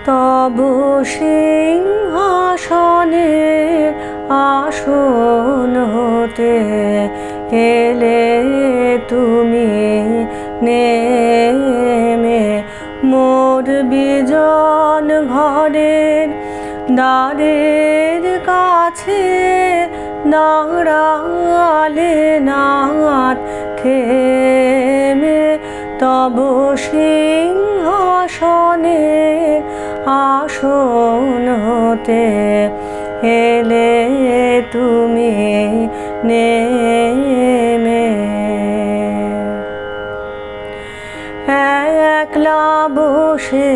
তব সিংহাসনের আসন হতে এলে তুমি নেমে মোর বিজন ঘরের দ্বারের কাছে দাঁড়ালে নাথ থেমে তব সিংহাসনের আসন হতে এলে তুমি নেমে একলা বসে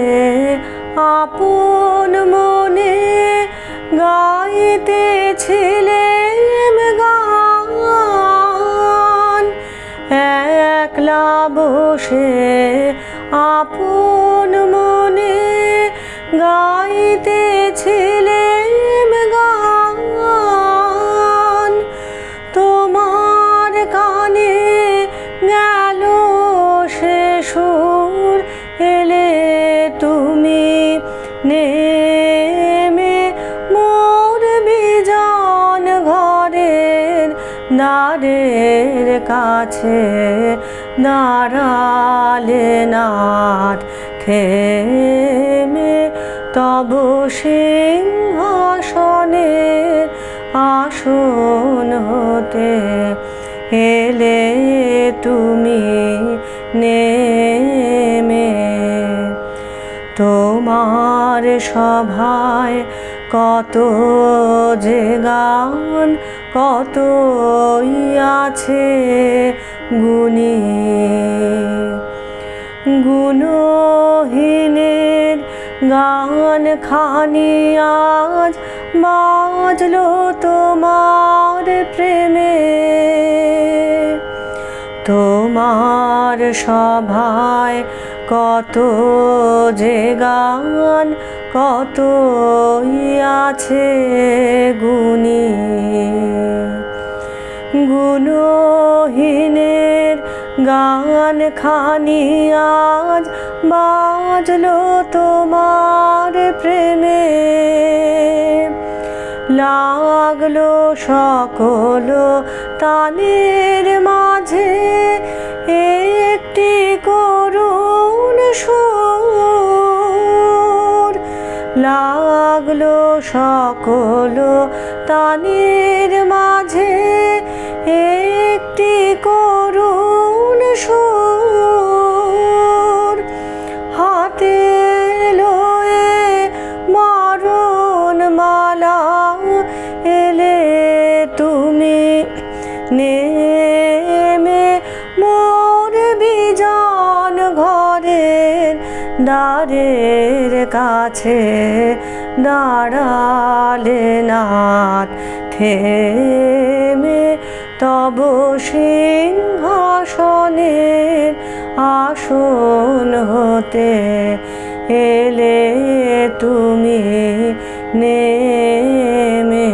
আপন মনে গাইতেছিলেম গান একলা বসে আপন মনে গাইতেছিলেম গান তোমার কানে গেল সে সুর এলে তুমি নেমে মোর বিজন ঘরের দ্বারের কাছে দাঁড়ালে নাথ থেমে তব সিংহাসনের আসন হতে এলে তুমি নেমে তোমার সভায় কত যে গান কতই আছে গুণী গুণহীনের গান খানি আজ বাজলো তোমার প্রেমে তোমার সভায় কত যে গান কতই আছে গুণী গুণহীনের গান খানি আজ বাজলো তোমার প্রেমে লাগলো সকল তানের মাঝে একটি করুণ সুর লাগলো সকল তানের মাঝে একটি করুণ সুর হাতে লয়ে মরণ মালা এলে তুমি নেমে মোর বিজন ঘরের দ্বারের কাছে দাঁড়ালে নাথ থেমে তব সিংহাসনের আসন হতে এলে তুমি নেমে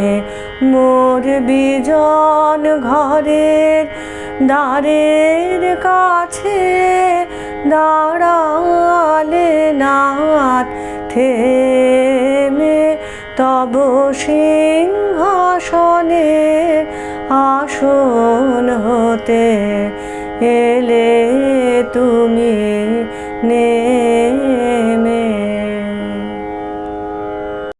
মোর বিজন ঘরের দ্বারের কাছে দাঁড়ালে নাথ থেমে তব সিংহাসনের আসন হতে